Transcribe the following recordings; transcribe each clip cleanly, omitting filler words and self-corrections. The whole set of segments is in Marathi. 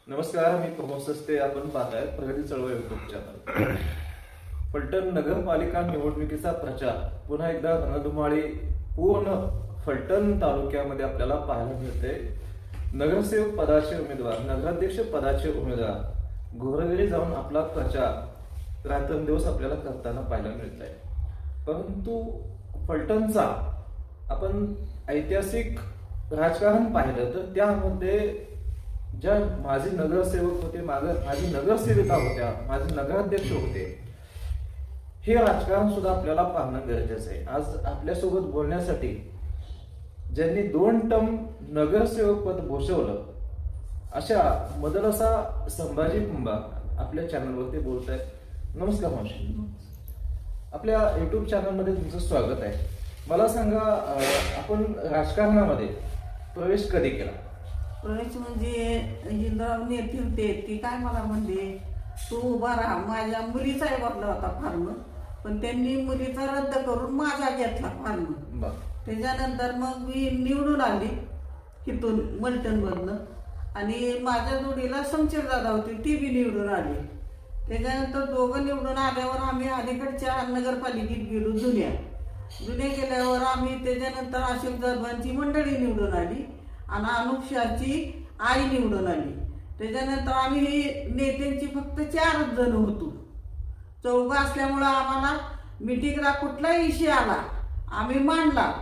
नमस्कार, मी प्रमोद सस्ते. आपण पाहताय प्रगती चळवळ युट्यूब चॅनल. फलटण नगरपालिका निवडणुकीचा प्रचार पुन्हा एकदा रणधुमाळी पूर्ण फलटण तालुक्यामध्ये आपल्याला पाहायला मिळते. नगरसेवक पदाचे उमेदवार, नगराध्यक्ष पदाचे उमेदवार घोरघरी जाऊन आपला प्रचार रात्रंदिवस आपल्याला करताना पाहायला मिळत आहे. परंतु फलटणचा आपण ऐतिहासिक राजकारण पाहिलं तर त्यामध्ये ज्या माजी नगरसेवक होते, माझी नगरसेविका होत्या, माझे नगराध्यक्ष होते, हे राजकारण सुद्धा आपल्याला पाहणं गरजेचं आहे. आज आपल्यासोबत बोलण्यासाठी ज्यांनी 2 टर्म नगरसेवक पद भूषवलं अशा मदरसा संभाजी कुंभा आपल्या चॅनलवरती बोलत आहेत. नमस्कार मावशी, आपल्या युट्यूब चॅनलमध्ये तुमचं स्वागत आहे. मला सांगा, आपण राजकारणामध्ये प्रवेश कधी केला? प्रवेश म्हणजे हिंदराव नेते होते, ती काय मला म्हणले, तू उभा राहा. माझ्या मुलीचा भरला होता फॉर्म, पण त्यांनी मुलीचा रद्द करून माझा घेतला फॉर्म. त्याच्यानंतर मग मी निवडून आली तिथून मलटणमधनं, आणि माझ्या जोडीला शमशेर दादा होती, ती बी निवडून आली. त्याच्यानंतर दोघं निवडून आल्यावर आम्ही अलीकडच्या नगरपालिकेत गेलो. जुन्या गेल्यावर आम्ही त्याच्यानंतर अशोक दरबांची मंडळी निवडून आली आणि अनुपशाची आई निवडून आली. त्याच्यानंतर आम्ही नेत्यांची फक्त 4 जण होतो. 4 असल्यामुळं आम्हाला मिटिंगला कुठलाही विषय आला आम्ही मांडला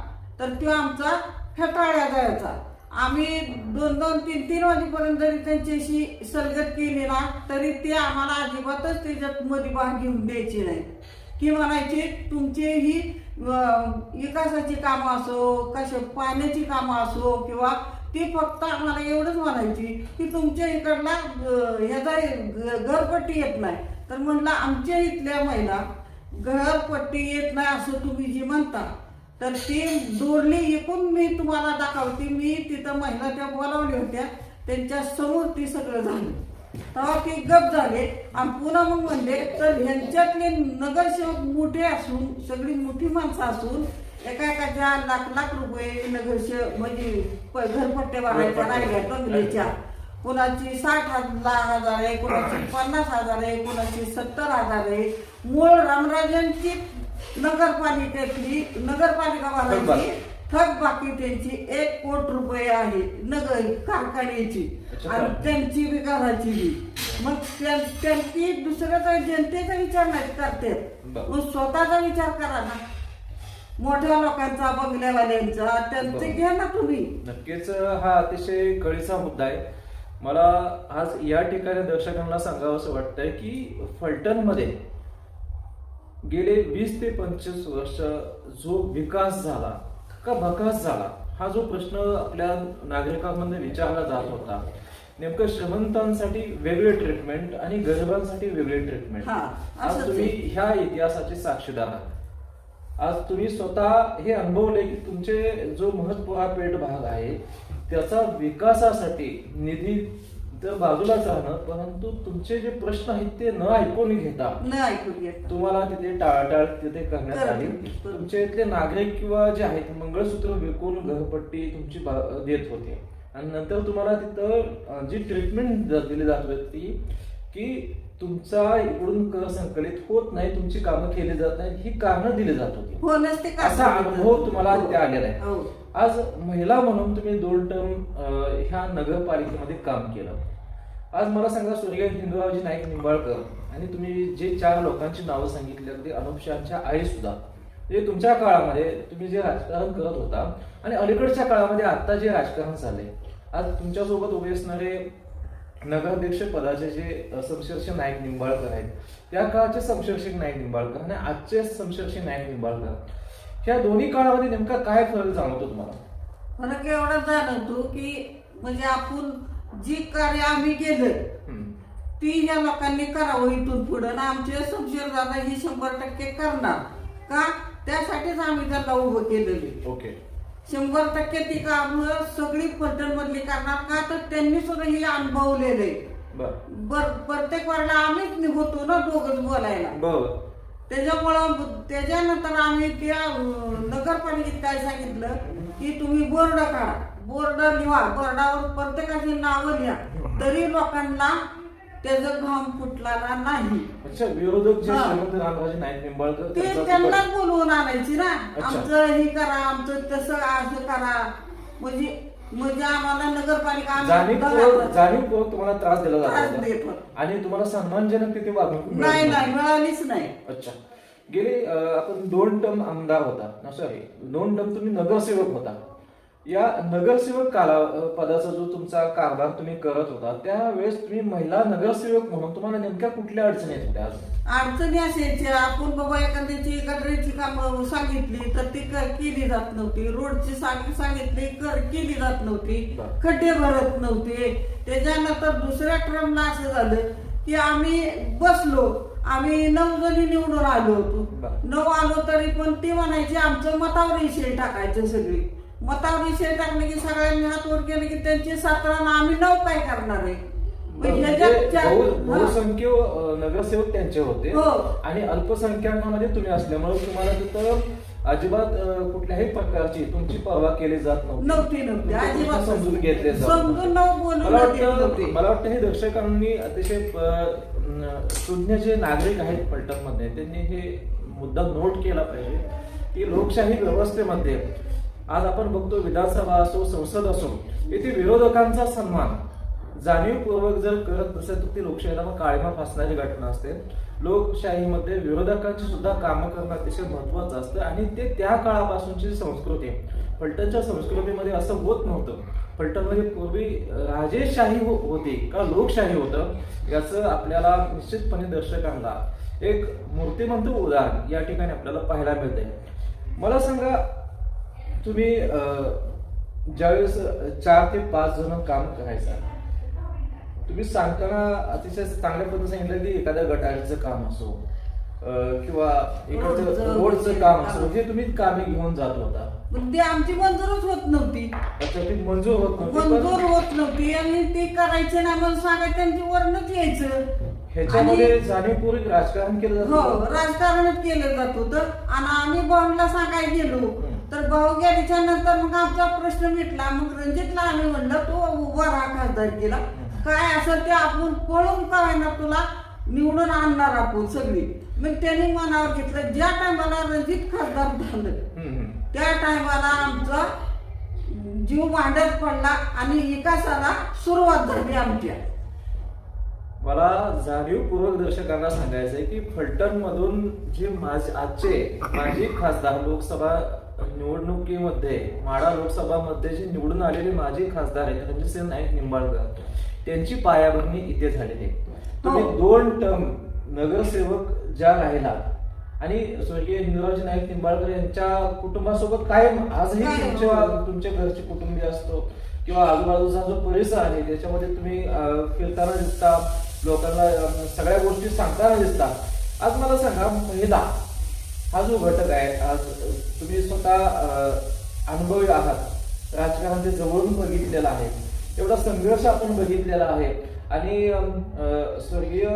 तर तो आमचा फेटाळला जायचा. आम्ही 2-2, 3-3 वाजेपर्यंत जरी त्यांच्याशी सलगत केली ना तरी ते आम्हाला अजिबातच त्याच्यात मध्ये भाग घेऊन द्यायचे नाही. की म्हणायचे तुमचे ही विकासाची कामं असो, कशा पाण्याची कामं असो, किंवा ती फक्त आम्हाला एवढंच म्हणायची की तुमच्या इकडला ह्याचा घरपट्टी येत नाही. तर म्हणलं आमच्या इथल्या महिला घरपट्टी येत नाही असं तुम्ही जी म्हणता, तर ती दोरली एकूण मी तुम्हाला दाखवते. मी तिथं महिला त्या बोलावल्या होत्या, त्यांच्या समोर ती सगळं झालं. तेव्हा ते गप झाले आणि पुन्हा मग म्हणले तर ह्यांच्यातले नगरसेवक मोठे असून, सगळी मोठी माणसं असून, एका लाख रुपये नगरसेवक म्हणजे घरपट्ट्या वाढायच्या राहिल्या बंगल्याच्या. कोणाची 60,000 आहे, कोणाची 50,000 आहे, कोणाची 70,000 आहे. मूळ रामराजांची नगरपालिकेतली नगरपालिका वाढायची थक बाकी त्यांची 1 कोटी रुपये आहे नगर कारखान्याची, आणि त्यांची बी घराची बी. मग त्यांची दुसऱ्याचा जनतेचा विचार नाही करते, मग स्वतःचा विचार करा ना. मोठ्या लोकांचा, बंगल्यावाल्यांचा, त्यांचे घ्या ना तुम्ही. नक्कीच हा अतिशय कळीचा मुद्दा आहे. मला आज या ठिकाणी दर्शकांना सांगावं असं वाटतंय की फलटणमध्ये गेले 20 ते 25 वर्ष जो विकास झाला का भकास झाला, हा जो प्रश्न आपल्या नागरिकांमध्ये विचारला जात होता. नेमकं श्रीमंतांसाठी वेगळे ट्रीटमेंट आणि गरिबांसाठी वेगळे ट्रीटमेंट. आज तुम्ही ह्या इतिहासाचे साक्षीदार आहात. आज तुम्ही स्वतः हे अनुभवले की तुमचे जो महत्त्वपूर्ण भाग आहे त्याचा विकासासाठी निधी तर बाजूलाच राहणं, परंतु तुमचे जे प्रश्न आहेत ते न ऐकून घेता तुम्हाला तिथे टाळाटाळ तिथे करण्यात आली. तुमचे इथले नागरिक किंवा जे आहेत मंगळसूत्र विकून घरपट्टी तुमची देत होते, आणि नंतर तुम्हाला तिथं जी ट्रीटमेंट दिली जात होती की तुमचा इकडून कर संकलित होत नाही, तुमची कामं केली जात नाही, ही कारणं दिली जात होती. असा अनुभव तुम्हाला तिथे आलेला आहे. आज महिला म्हणून तुम्ही 2 टर्म ह्या नगरपालिकेमध्ये काम केलं. आज मला सांगा, स्वर्गीय हिंदुरावजी नाईक निंबाळकर आणि तुम्ही जे 4 लोकांची नावं सांगितली, अगदी अनुपशांच्या आई सुद्धा, म्हणजे तुमच्या काळामध्ये तुम्ही जे राजकारण करत होता आणि अलीकडच्या काळामध्ये आता जे राजकारण झाले, आज तुमच्यासोबत उभे असणारे नगराध्यक्ष पदाचे जे शमशेर नाईक निंबाळकर आहेत, त्या काळाचे शमशेर नाईक निंबाळकर आणि आजचे शमशेर नाईक निंबाळकर, ह्या दोन्ही काळामध्ये नेमका काय फरक जाणवतो तुम्हाला? फरक एवढा जाणवतो की म्हणजे आपण जी कार्य आम्ही केलं ती ह्या लोकांनी करावं इथून पुढे, ना आमचे शमशेर दादा ही 100% करणार का, त्यासाठीच आम्ही त्याला उभं केलेले. ओके, 100% ती काम सगळी फलटण मधली करणार का, तर त्यांनी सुद्धा हे अनुभवलेले. प्रत्येक वेळेला आम्हीच होतो ना दोघच बोलायला. त्याच्यानंतर आम्ही त्या नगरपालिकेत काय सांगितलं की तुम्ही बोर्ड काढा, बोर्ड लिहा, बोर्डावर प्रत्येकाची नावं लिहा, तरी लोकांना त्याचं घाम फुटला नाही. अच्छा, विरोधक जे हा. श्रीमंत रामराजे नाईक निंबाळकर ते त्यांचा त्यांनाच बोलवून आणायची ना, अच्छा. आमचं हे करा, आमचं तसं असं करा, म्हणजे आम्हाला नगरपालिका जाणीवपूर्वक तुम्हाला त्रास दिला त्रास जातो देत होता. आणि तुम्हाला सन्मानजनक तिथे वागणूक मिळत नाही नव्हती. मिळालीच नाही. अच्छा, गेले आपण 2 टर्म आमदार होता, सॉरी 2 टर्म तुम्ही नगरसेवक होता. या नगरसेवक पदाचा जो तुमचा कारभार तुम्ही करत होता, त्यावेळेस तुम्ही महिला नगरसेवक म्हणून तुम्हाला नेमक्या कुठल्या अडचणी येत होत्या? अडचणी असायच्या. आपण बाबा एखाद्याची गटरीची कामं सांगितली तर ती केली जात नव्हती, रोडची सांगितली केली जात नव्हती, बरं. खड्डे भरत नव्हते. त्याच्यानंतर दुसऱ्या ट्रमला असं झालं की आम्ही बसलो, आम्ही 9 जणी निवडून आलो होतो. बरं. 9 आलो तरी पण ती म्हणायची आमचं मतावर विषय टाकायचं, सगळी मतावर विषय टाकले की सगळ्यांनी हात वर केले की त्यांची 17 आम्ही 9 काय करणार आहे. बहुसंख्य नगरसेवक त्यांचे होते हो. आणि अल्पसंख्याकांमध्ये तुम्ही असल्यामुळे तुम्हाला तिथं अजिबात कुठल्याही प्रकारची तुमची पर्वा केली जात नव्हती अजिबात समजून घेतले जात समजून मला वाटतं हे दर्शकांनी अतिशय सुज्ञ जे नागरिक आहेत पलटणमध्ये त्यांनी हे मुद्दा नोट केला पाहिजे की लोकशाही व्यवस्थेमध्ये आज आपण बघतो विधानसभा असो संसद असो, येथे विरोधकांचा सन्मान जाणीवपूर्वक जर करत नसेल तर ती लोकशाहीला काळीमा फासणारी घटना असते. लोकशाहीमध्ये विरोधकांची सुद्धा कामं करणं अतिशय महत्वाचं असतं आणि ते त्या काळापासूनची संस्कृती आहे. फलटणच्या संस्कृतीमध्ये असं होत नव्हतं. फलटणमध्ये पूर्वी राजेशाही होती का लोकशाही होतं, याचं आपल्याला निश्चितपणे दर्शकांना एक मूर्तिमंत उदाहरण या ठिकाणी आपल्याला पाहायला मिळते. मला सांगा, तुम्ही ज्यावेळेस 4 ते 5 जण काम करायचा, तुम्ही सांगताना अतिशय चांगल्या पद्धतीने सांगितलं की एखाद्या गटारीचं काम असो किंवा एखादं रोडचं काम असो, हे तुम्ही कामे घेऊन जात होता. ती आमची मंजूरच होत नव्हती. अच्छा, ती मंजूर होत नव्हती आणि ती करायची ना म्हणून सांगायचं, त्यांची वरनच यायचं. ह्याच्यामध्ये जाणीवपूर्वक राजकारण केलं जात हो, राजकारणच केलं जात होतं. आणि आम्ही भाऊला सांगायला गेलो तर भाऊ गेल्याच्या नंतर मग आमचा प्रश्न मिटला. मग रणजितला आम्ही म्हणलं तू उभा राहा खासदारकीला, काय असं ते आपण पळून करायला तुला निवडून आणणार आपण सगळी. मग त्यांनी मनावर घेतलं. ज्या टायमाला रणजित खासदार झालं त्या टायमाला आमचा जीव भांड्यात पडला आणि विकासाला सुरुवात झाली आमच्या. मला जाणीवपूर्वक दर्शकांना सांगायचं आहे की फलटण मधून जे आजचे माजी खासदार लोकसभा निवडणुकीमध्ये माढा लोकसभा मध्ये जे निवडून आलेले माजी खासदार आहेत रणजितसिंह नाईक निंबाळकर, त्यांची पायाभरणी इथे झालेली आहे. तुम्ही 2 टर्म नगरसेवक ज्या राहिला आणि स्वर्गीय हिंदुरावजी नाईक निंबाळकर यांच्या कुटुंबासोबत कायम आजही तुमच्या घरचे कुटुंबीय असतो किंवा आजूबाजूचा जो परिसर आहे त्याच्यामध्ये तुम्ही फिरताना दिसता, लोकांना सगळ्या गोष्टी सांगताना दिसता. आज मला सांगा, महिला हा जो घटक आहे, आज तुम्ही स्वतः अनुभवी आहात, राजकारणाचे जवळून बघितलेला आहे, एवढा संघर्ष आपण बघितलेला आहे आणि स्वर्गीय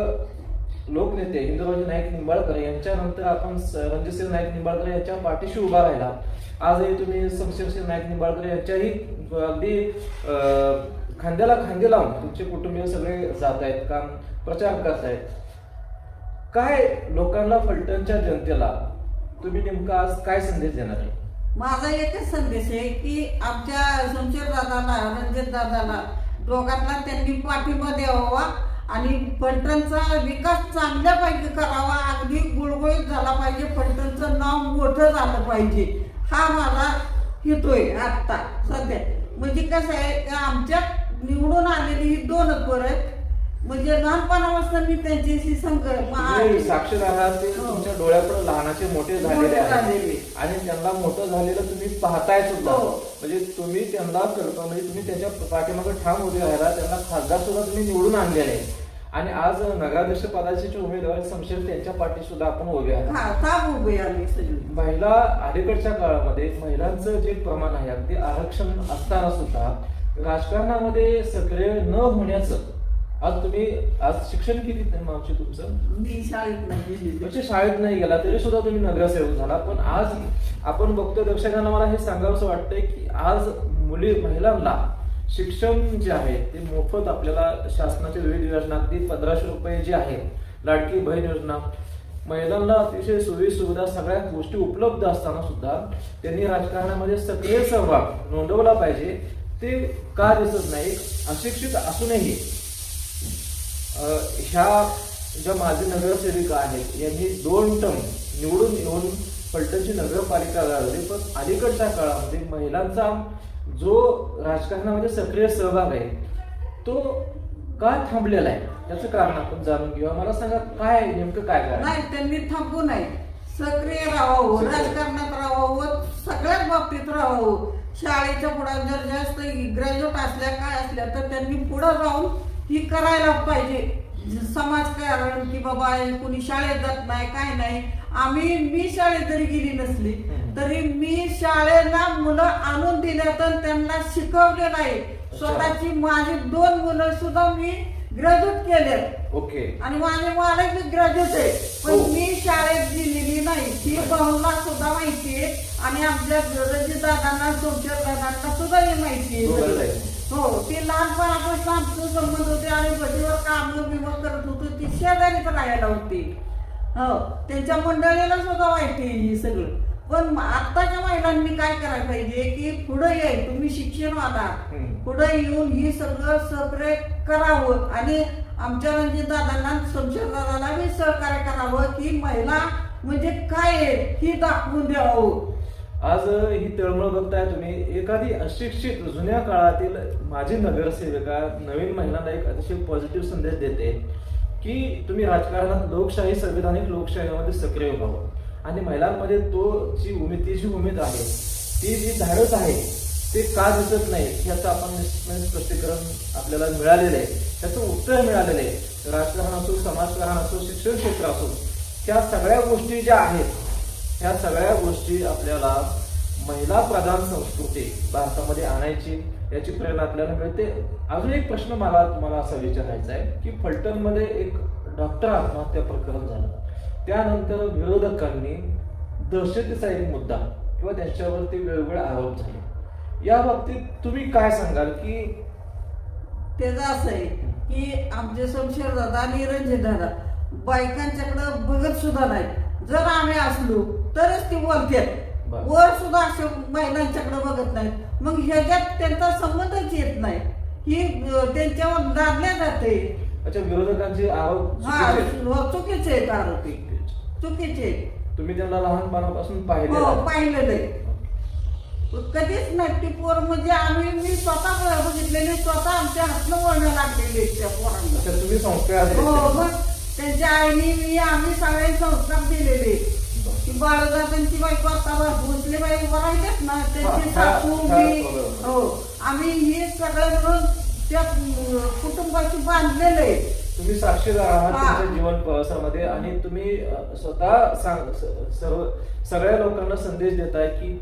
लोकनेते हिंदुरावजी नाईक निंबाळकर यांच्यानंतर आपण रणजितसिंह नाईक निंबाळकर यांच्या पाठीशी उभा राहिला. आजही तुम्ही शमशेरसिंह नाईक निंबाळकर यांच्याही अगदी खांद्याला खांदे लावून तुमचे कुटुंबीय सगळे जात आहेत, काम प्रचार करतायत. काय लोकांना, फलटणच्या जनतेला तुम्ही नेमका आज काय संदेश देणार आहे? माझा एकच संदेश आहे की आमच्या शमशेर दादाला, रणजित दादाला दोघांना त्यांनी पाठिंबा द्यावा आणि फलटणचा विकास चांगल्यापैकी करावा, अगदी गुळगुळीत झाला पाहिजे, फलटणचं नाव मोठं झालं पाहिजे, हा माझा हेतू आहे आत्ता सध्या. म्हणजे कसं आहे की आमच्या निवडून आलेली ही 2 पोरं आहेत. म्हणजे लहानपणापासून मी त्यांच्याशी साक्षर आहात, ते तुमच्या डोळ्यापुढे लहानाचे मोठे झालेले आहेत आणि त्यांना मोठं झालेलं तुम्ही पाहताय सुद्धा. म्हणजे तुम्ही त्यांना कल्पना, म्हणजे तुम्ही त्याच्या पाठीमागे ठाम उभे राहिला, त्यांना खासदार सुद्धा तुम्ही निवडून आणलेले आहे आणि आज नगराध्यक्ष पदाचे उमेदवार शमशेर त्यांच्या पाठी सुद्धा आपण उभे आहात. महिला अलीकडच्या काळामध्ये महिलांचं जे प्रमाण आहे अगदी आरक्षण असताना सुद्धा राजकारणामध्ये सक्रिय न होण्याचं, आज शिक्षण किती मावशी तुमचं? मी शाळेत नाही गेला तरी सुद्धा तुम्ही नगरसेवक झाला. पण आज आपण बघतो, दर्शकांना मला हे सांगावंसं वाटतंय की आज महिलांना शिक्षण जे आहे ते मोफत आपल्याला शासनाच्या विविध योजना, अगदी 1500 रुपये जे आहे, लाडकी बहीण योजना, महिलांना अतिशय सोयी सुविधा सगळ्या गोष्टी उपलब्ध असताना सुद्धा त्यांनी राजकारणामध्ये सक्रिय सहभाग नोंदवला पाहिजे, ते का दिसत नाही? अशिक्षित असूनही ह्या ज्या माजी नगरसेविका आहेत यांनी 2 टर्म निवडून येऊन फलटणची नगरपालिका गाजवली, पण अलीकडच्या काळामध्ये महिलांचा जो राजकारणामध्ये सक्रिय सहभाग आहे तो का थांबलेला आहे, त्याचं कारण आपण जाणून घेऊया. मला सांगा काय नेमकं काय कारण? नाही, त्यांनी थांबू नये, सक्रिय राहावं, राजकारणात राहावं, सगळ्याच बाबतीत राहावं. शाळेच्या पुढे जर जास्त ग्रॅज्युएट असल्या काय असल्या तर त्यांनी पुढे जाऊन ही करायला पाहिजे समाजकारण, की बाबा कुणी शाळेत जात नाही काय नाही. मी शाळेत जरी गेली नसली तरी मी शाळेला मुलं आणून दिल्यात त्यांना शिकवले नाही. स्वतःची माझी 2 मुलं सुद्धा मी ग्रॅज्युएट केलेत. ओके. आणि माझे मालक बी ग्रॅज्युएट आहे, पण मी शाळेत गेलेली नाही. ही भाऊला सुद्धा माहिती आहे आणि आमच्या रणजित दादांना, सोमशेर दादांना सुद्धा ही माहिती आहे. हो, ती लहानपणापासून आमचे संबंध होते आणि बदीवर काम बिम करत होतो. ती शेजारीच राहायला होती. हो, त्यांच्या मंडळीला सुद्धा माहिती आहे ही सगळं. पण आताच्या महिलांनी काय करायला पाहिजे की पुढे येईल, तुम्ही शिक्षणवाला पुढे येऊन ही सगळं सहकार्य करावं आणि आमच्या रणजित दादांना, शमशेर दादांना बी सहकार्य करावं की महिला म्हणजे काय आहे ही दाखवून द्यावं. आज ही तळमळ बघताय तुम्ही, एखादी अशिक्षित जुन्या काळातील माजी नगरसेविका नवीन महिलांना एक अतिशय पॉझिटिव्ह संदेश देते की तुम्ही राजकारणात लोकशाही, संविधानिक लोकशाहीमध्ये सक्रिय व्हावं आणि महिलांमध्ये ती जी उमेद आहे, ती जी धाडस आहे ते का दिसत नाही ह्याचं आपण निश्चितपणे स्पष्टीकरण आपल्याला मिळालेलं आहे, त्याचं उत्तर मिळालेलं आहे. राजकारण असो, समाजकारण असो, शिक्षण क्षेत्र असो, ह्या सगळ्या गोष्टी ज्या आहेत ह्या सगळ्या गोष्टी आपल्याला महिला प्रधान संस्कृती भारतामध्ये आणायची, याची प्रेरणा आपल्याला मिळते. अजून एक प्रश्न मला तुम्हाला असा विचारायचा आहे की फलटणमध्ये एक डॉक्टर आत्महत्या प्रकरण झालं, त्यानंतर विरोधकांनी दहशतीचा एक मुद्दा किंवा त्याच्यावरती वेगवेगळे आरोप झाले. या बाबतीत तुम्ही काय सांगाल? की त्याचं असं आहे की आमचे शमशेर दादा आणि रणजित दादा बायकांच्याकडे बघत सुद्धा नाही. जर आम्ही असलो तरच ती बोलतात, वर सुद्धा असे महिलांच्याकडे बघत नाहीत. मग ह्याच्यात त्यांचा संबंधच येत नाही, ही त्यांच्यावर दाबल्या जाते. अच्छा, विरोधकांचे आरोप चुकीचे आहेत, आरोपी चुकीचे. तुम्ही त्यांना लहानपणापासून पाहिलेलं आहे. कधीच नाही ती पोर म्हणजे मी स्वतः बघितलेली, स्वतः आमच्या हातनं वळणं लागलेली त्या पोरांना. तुम्ही संस्कार मग त्यांच्या आईने आम्ही सगळे संस्कार दिलेले की बाळदादांची बायको आता भोसले बाई उभं राहिलेत ना, त्यांची सासू मी, हो, आम्ही हे सगळे मिळून त्या कुटुंबाची बांधलेलं आहे. तुम्ही साक्षीदार आहात तुमच्या जीवन प्रवासामध्ये आणि तुम्ही स्वतः सगळ्या लोकांना संदेश देताय की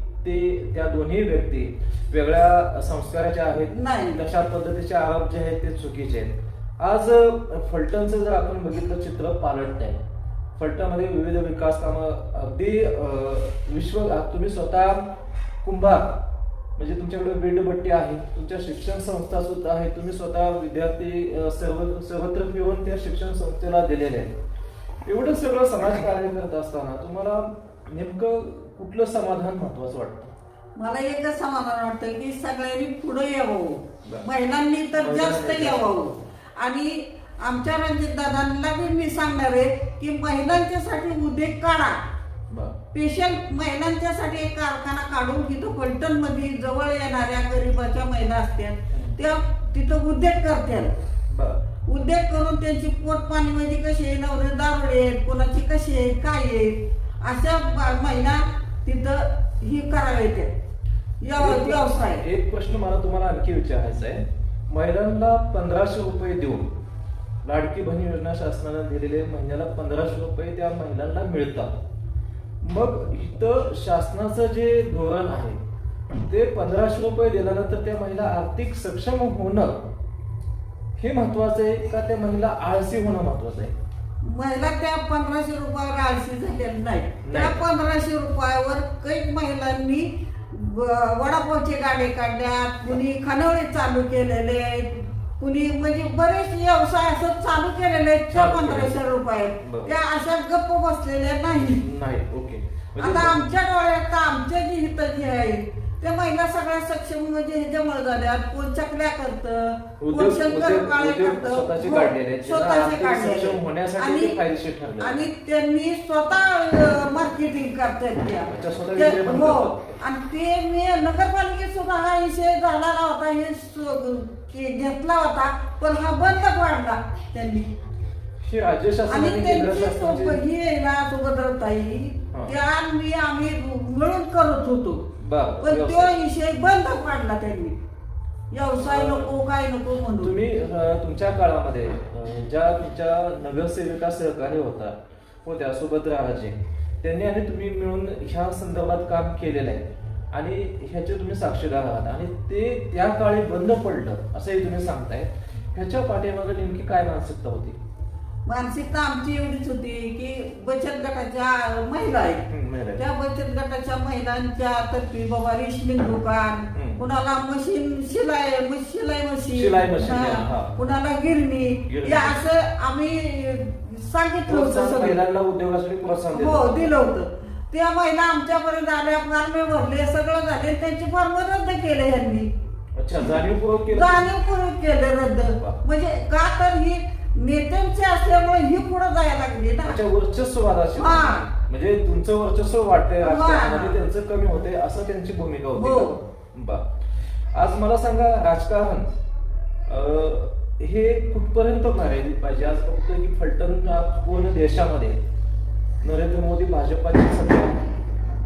त्या दोन्ही व्यक्ती वेगळ्या संस्काराच्या आहेत, नाही तशा पद्धतीचे आरोप जे आहेत ते चुकीचे आहेत. आज फलटणचं जर आपण बघितलं चित्र पालटत आहे. फलटणमध्ये विविध विकास कामं अगदी तुम्ही स्वतः कुंभार म्हणजे तुमच्याकडे बेडबट्टी आहे, तुमच्या शिक्षण संस्था सुद्धा आहे, तुम्ही स्वतः विद्यार्थी सर्वत्र फिरून त्या शिक्षण संस्थेला दिलेले आहेत. एवढं सगळं समाजकार्य करत असताना तुम्हाला नेमकं कुठलं समाधान महत्वाचं वाटतं? मला एकच समाधान वाटतं की सगळ्यांनी पुढे यावं, महिलांनी तर जास्त यावं. आणि आमच्या रणजित दादांना बी मी सांगणार आहे की महिलांच्यासाठी उद्योग काढा, स्पेशल महिलांच्यासाठी एक कारखाना काढून तिथं फलटण मध्ये जवळ येणाऱ्या गरीबाच्या महिला असतात त्या तिथं उद्योग करतात. उद्योग करून त्यांची पोटपाणी म्हणजे कशी आहे, नवरे दारुडे आहेत, कोणाची कशी आहे काय आहे, अशा महिला तिथं ही करायला व्यवसाय. एक प्रश्न मला तुम्हाला आणखी विचारायचा आहे. महिलांना 1500 रुपये देऊन लाडकी बहीण योजना शासनाने दिलेले महिन्याला 1500 रुपये त्या महिलांना मिळतात. मग इथं शासनाचं जे धोरण आहे ते 1500 रुपये दिल्यानंतर त्या महिला आर्थिक सक्षम होणं हे महत्वाचं आहे का त्या महिला आळसी होणं महत्वाचं आहे? महिला त्या 1500 रुपयावर आळशी झालेल्या नाही. त्या 1500 रुपयावर काही महिलांनी वडापावचे गाडे काढल्यात, कुणी खानवळे चालू केलेले आहेत, कुणी म्हणजे बरेच व्यवसाय असं चालू केलेले आहेत त्या चालू केलेले. 1500 रुपये बरं. त्या अशा गप्प बसलेल्या नाही. नाही. ओके. म्हणजे आता आमच्या डोळ्यात तर आमच्या जी हितं जी आहे त्या महिला सगळ्या सक्षम म्हणजे ह्याच्यामुळे झाल्या. कोण चकल्या करतं, कोण उद्योग शंकरपाळे उद्योग करतं. स्वतःचे हो, काढलेले आहेत. ज्यांना स्वतःचे आर्थिक काढलेले. सक्षम होण्यासाठी ते फायदेशीर ठरले. आणि त्यांनी स्वतः मार्केटिंग करतात अच्छा, स्वतः त्या. विक्री पण हो. करतात. आणि ते मी नगरपालिकेत सुद्धा हा विषय झालेला होता, घेतला होता, पण हा बंद पाडला त्यांनी. ही राज्य आणि शासनाने केंद्र त्यांची शासनाचे ही आहे ना सुभद्रताई, हा. त्या आम्ही मिळून करत होतो, बरं, पण तो व्यवसाय. विषय बंद पाडला त्यांनी. व्यवसाय नको काय नको म्हणून. तुम्ही तुमच्या काळामध्ये ज्या तुमच्या नगरसेविका सहकारी होत्या सुभद्रा राजे, त्यांनी आणि तुम्ही मिळून ह्या संदर्भात काम केलेलं आहे आणि ह्याचे तुम्ही साक्षीदार आहात आणि ते त्या काळी बंद पडलं असंही तुम्ही सांगताय. ह्याच्या पाठीमागे नेमकी काय मानसिकता होती? मानसिकता आमची एवढीच होती की बचत गटाच्या महिला आहेत, महिला. त्या बचत गटाच्या महिलांच्या तर्फे बाबा रेशनिंग दुकान, कुणाला मशीन शिलाई मशीन, हा. कुणाला गिरणी, गिरणी. हे असं आम्ही सांगितलं होतं प्रोत्साहन, सगळं. महिलांना उद्योगासाठी प्रोत्साहन देत हो, होते. दिलं होतं. त्या महिला आमच्यापर्यंत आल्या, फॉर्म भरले, सगळं झाले, त्यांचे फॉर्म रद्द केले यांनी. अच्छा, जाणीवपूर्वक केलं. जाणीवपूर्वक केले रद्द. वा. म्हणजे का तर ही नेत्यांची असल्यामुळे ही पुढे जायला लागली ना. अच्छा, वर्चस्ववादाची. हा. म्हणजे तुमचं वर्चस्व वाटतंय हा. राजकारणामध्ये, त्यांचं कमी होते असं त्यांची भूमिका होती हो. का? बा. आज मला सांगा, राजकारण हे कुठपर्यंत मर्यादित पाहिजे? आज बघतोय की फलटण पूर्ण देशामध्ये नरेंद्र मोदी भाजपाचे सध्या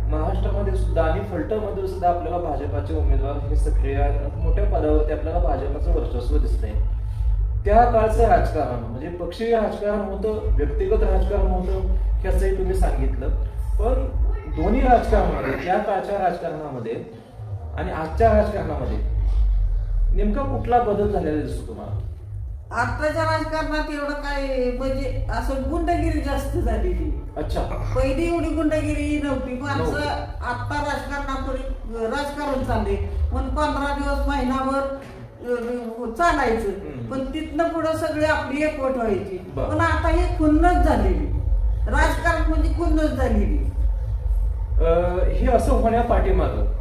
महाराष्ट्रामध्ये सुद्धा आणि फलटणमध्ये सुद्धा आपल्याला भाजपाचे उमेदवार हे सक्रिय मोठ्या पदावरती आपल्याला भाजपाचं वर्चस्व दिसतंय. त्या काळचं राजकारण म्हणजे पक्षीय राजकारण होतं, व्यक्तिगत राजकारण होतं, ह्याचंही तुम्ही सांगितलं. पण दोन्ही राजकारणामध्ये, त्या काळच्या राजकारणामध्ये आणि आजच्या राजकारणामध्ये नेमका कुठला बदल झालेला दिसतो तुम्हाला? आताच्या राजकारणात एवढं काय म्हणजे असं गुंडगिरी जास्त झालेली. अच्छा. पहिली एवढी गुंडगिरी नव्हती. माणसं नव्हती. आता राजकारण चालले, पण 15 दिवस महिनाभर चालायचं, पण तिथनं पुढे सगळी आपली एकवट व्हायची. बरं. पण आता ही खुन्नस झालेली, राजकारण म्हणजे खुन्नस झालेली. हे असं होण्या पाठीमागं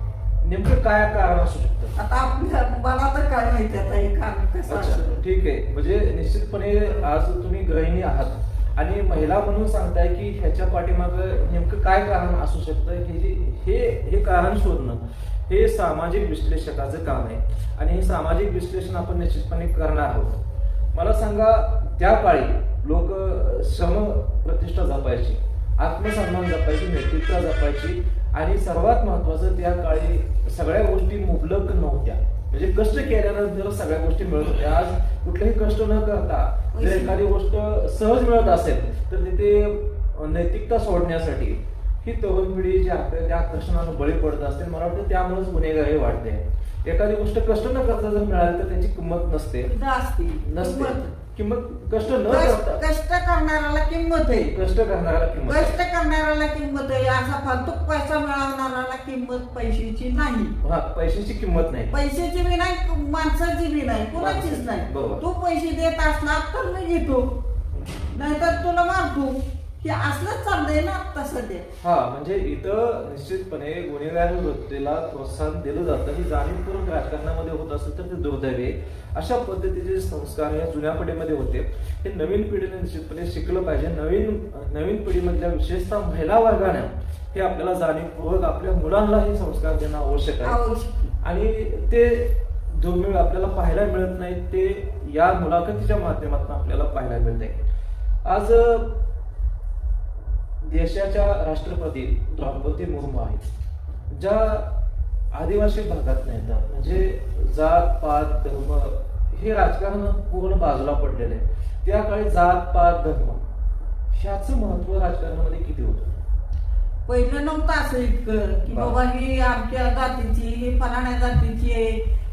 नेमकं काय कारण असू शकतं? आता मला तर काय माहिती आता हे कारण कसं अच्छा, असतं. ठीक आहे. म्हणजे निश्चितपणे आज तुम्ही गृहिणी आहात आणि महिला म्हणून सांगताय की ह्याच्या पाठीमागं नेमकं काय कारण असू शकतं. हे कारण शोधणं हे सामाजिक विश्लेषकाचं काम आहे आणि हे सामाजिक विश्लेषण आपण निश्चितपणे करणार आहोत. मला सांगा, त्या काळी लोक श्रम प्रतिष्ठा जपायची, आत्मसन्मान जपायची, नैतिकता जपायची आणि सर्वात महत्वाचं त्या काळी सगळ्या गोष्टी मुबलक नव्हत्या. म्हणजे कष्ट केल्यानंतर सगळ्या गोष्टी मिळत होत्या. आज कुठलेही कष्ट न करता जर एखादी गोष्ट सहज मिळत असेल तर तिथे नैतिकता सोडण्यासाठी ही तरुण पिढी जी त्या आकर्षणाला बळी पडत असते. मला वाटतं त्यामुळेच गुन्हेगारी वाढते. एखादी गोष्ट कष्ट न करता जर मिळाली तर त्याची किंमत नसते. किंमत कष्ट न करता कष्ट करणाऱ्याला किंमत आहे. कष्ट करणाऱ्याला किंमत. कष्ट करणाऱ्याला किंमत आहे. असा फालतू पैसा मिळवणाऱ्याला किंमत पैशाची नाही. हा, पैशाची किंमत नाही. पैशाची बी नाही, माणसाची बी नाही, कुणाचीच नाही. बरोबर. तू पैसे देत असला तर मी घेतो, नाहीतर तुला मारतो. हे असलंच चाललंय ना आता सध्या. हा, म्हणजे इथं निश्चितपणे गुन्हेगारी वृत्तीला प्रोत्साहन दिलं जातं. ही जाणीवपूर्वक राजकारणामध्ये होत असेल तर ते दुर्दैवी. अशा पद्धतीचे संस्कार या जुन्या पिढीमध्ये होते. हे नवीन पिढीने निश्चितपणे शिकलं पाहिजे. नवीन पिढीमधल्या विशेषतः महिला वर्गाने हे आपल्याला जाणीवपूर्वक आपल्या मुलांना हे संस्कार देणं आवश्यक आहे. आणि ते दुर्मिळ आपल्याला पाहायला मिळत नाही, ते या मुलाखतीच्या माध्यमातून आपल्याला पाहायला मिळते. आज देशाच्या राष्ट्रपती द्रौपदी मुर्मू आहेत, ज्या आदिवासी भागात येतात. म्हणजे जात पात धर्म हे राजकारण पूर्ण बाजूला पडलेले आहे. त्या काळी जात पात धर्म ह्याचं महत्व राजकारणामध्ये किती होतं? पहिलं नव्हतं असं इतकं की बाबा ही आमच्या जातीची, ही फलाण्या जातीची आहे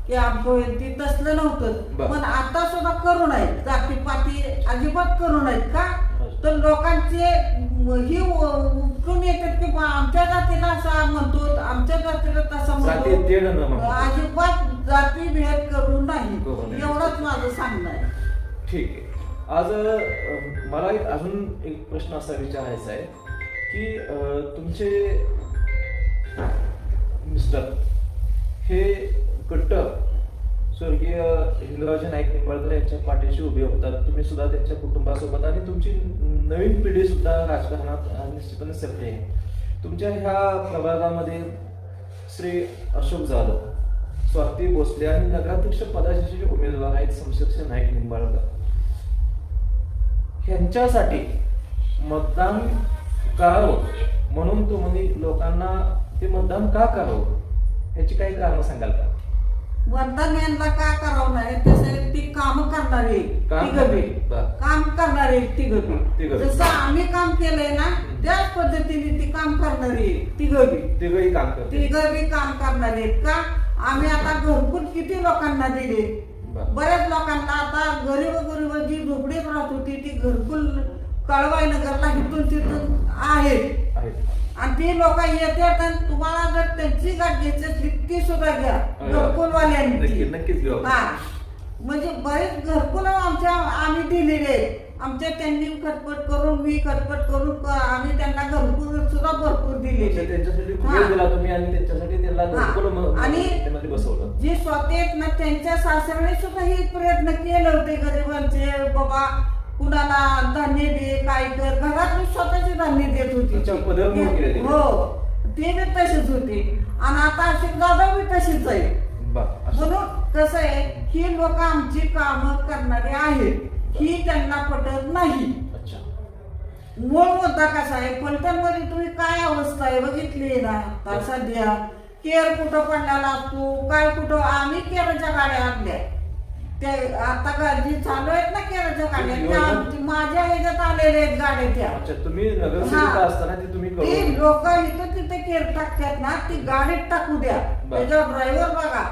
की आमचं ती तसलं नव्हतं. पण आता सुद्धा करून आहेत, जातीपाती अजिबात करून आहेत. का तर लोकांचे ही उठून येतात की बा आमच्या जातीला असा म्हणतो, आमच्या जातीला तसा जाती तेढ न म्हणतो. म्हणतो. अजिबात जाती भेद करू नाही, करू नये. एवढंच माझं सांगणं आहे. ठीक आहे. आज मला अजून एक प्रश्न असा विचारायचा आहे की तुमचे मिस्टर हे कट्टर स्वर्गीय हिंदरावजी नाईक निंबाळकर यांच्या पाठीशी उभे होतात. तुम्ही सुद्धा त्यांच्या कुटुंबासोबत आणि तुमची नवीन पिढी सुद्धा राजकारणात निश्चितपणे सक्रिय आहे. तुमच्या ह्या प्रभागामध्ये श्री अशोक जाधव, स्वाती भोसले आणि नगराध्यक्ष पदाचे जे उमेदवार आहेत समकक्ष नाईक निंबाळकर, ह्यांच्यासाठी मतदान करावं म्हणून तुम्ही लोकांना ते मतदान का करावं ह्याची काही कारण सांगाल का? मतदान यांना का करावं नाही, तसे ती काम करणारी तिघबी, काम करणारी तिघबी. जसं आम्ही काम केलंय ना त्याच पद्धतीने ती काम करणारी तिघही काम करते. तिघबी काम करणारी आहेत. का आम्ही आता घरकुल किती लोकांना दिले, बऱ्याच लोकांना आता गरीब जी झोपडीत राहत होती ती घरकुल कळवाई नगरला इथून तिथून आहेत. आणि ती लोक येतात आणि तुम्हाला जर त्यांची गाठ घ्यायची असली ती सुद्धा घ्या घरकुलवाल्यांची. नक्कीच घेऊ. हा म्हणजे बरेच घरकुल आम्ही दिलेले आहेत. आमच्या त्यांनी खटपट करून मी खटपट करून आम्ही त्यांना घरकुल सुद्धा भरपूर दिलेले. त्यांच्यासाठी वेळ दिला तुम्ही आणि त्यांच्यासाठी त्यांना घरकुल आणि त्यामध्ये बसवलं. जी स्वतः आहेत ना त्यांच्या सासऱ्याने सुद्धा हे प्रयत्न केले होते गरिबांचे, बाबा कुणाला धान्य दे काय कर, घरात स्वतःचे धान्य देत होती. हो ते बी तसेच होते आणि आता अशोक जाधव बी तशीच आहे. म्हणून कसं आहे ही लोक आमची कामं करणारे आहेत ही त्यांना पटत नाही. मूळ मुद्दा कसा आहे, फलटण मध्ये तुम्ही काय अवस्था आहे बघितली ना आता सध्या. केर कुठं पडलेला असतो काय कुठं, आम्ही केरच्या गाड्या आणल्या त्या आता जी चालू आहेत ना केरच्या गाड्या त्या माझ्या ह्याच्यात आलेल्या आहेत गाड्या त्या. तुम्ही नगरसेविका असताना ते तुम्ही ती लोक इथं तिथे केर टाकतात ना ती गाडीत टाकू द्या. त्याच्यावर ड्रायव्हर बघा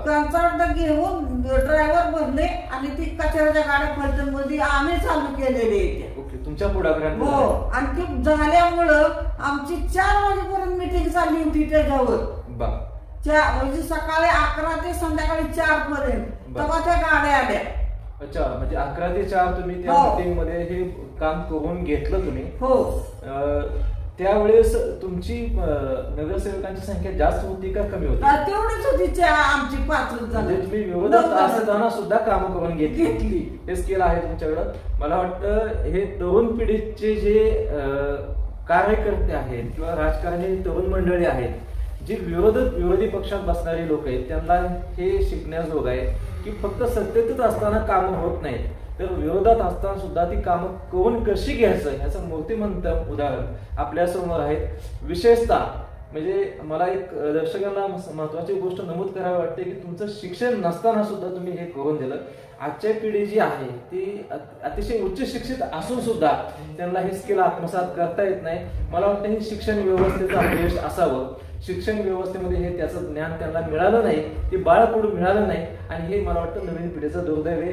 त्यांचा घेऊन ड्रायव्हर बसले आणि ती कचऱ्याच्या गाड्या फलटण मध्ये आम्ही चालू केलेले तुमच्या पुढाकारात. हो आणि ती झाल्यामुळं आमची 4 वाजेपर्यंत मिटिंग चालली होती त्याच्यावर. म्हणजे सकाळी 11 ते संध्याकाळी 4 पर्यंत तेव्हा त्या गाड्या आल्या. अच्छा, म्हणजे 11 ते 4 तुम्ही त्या मीटिंग मध्ये हे काम करून घेतलं तुम्ही. हो त्यावेळेस तुमची नगरसेवकांची संख्या जास्त होती का कमी होती? तेवढीच होती आमची 5 जण. म्हणजे तुम्ही विरोधात असताना सुद्धा काम करून घेतली. हे स्किल आहे तुमच्याकडं. मला वाटतं हे तरुण पिढीचे जे कार्यकर्ते आहेत किंवा राजकारणी तरुण मंडळी आहेत, जी विरोधी पक्षात बसणारे लोक आहेत, त्यांना हे शिकण्याजोग आहे की फक्त सत्तेतच असताना कामं होत नाहीत, तर विरोधात असताना सुद्धा ती कामं करून कशी घ्यायचं ह्याचं मूर्तिमंत उदाहरण आपल्यासमोर आहेत. विशेषतः म्हणजे मला एक दर्शकांना महत्वाची गोष्ट नमूद करावी वाटते की तुमचं शिक्षण नसताना सुद्धा तुम्ही हे करून दिलं. आजची पिढी जी आहे ती अतिशय उच्च शिक्षित असून सुद्धा त्यांना हे स्किल आत्मसात करता येत नाही. मला वाटतं हे शिक्षण व्यवस्थेचं अपयश असावं. शिक्षण व्यवस्थेमध्ये हे त्याचं ज्ञान त्यांना मिळालं नाही, ते बाळकडून मिळालं नाही आणि हे मला वाटतं नवीन पिढीचं दुर्दैव आहे.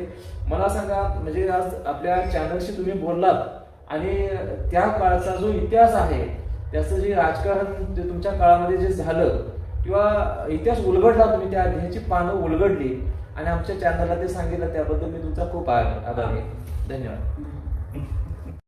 मला सांगा, म्हणजे आज आपल्या चॅनलशी तुम्ही बोललात आणि त्या काळाचा जो इतिहास आहे त्याचं जे राजकारण जे तुमच्या काळामध्ये जे झालं किंवा इतिहास उलगडला, तुम्ही त्या अध्यायाची पानं उलगडली आणि आमच्या चॅनलला ते सांगितलं, त्याबद्दल मी तुमचा खूप आभारी आहे. धन्यवाद.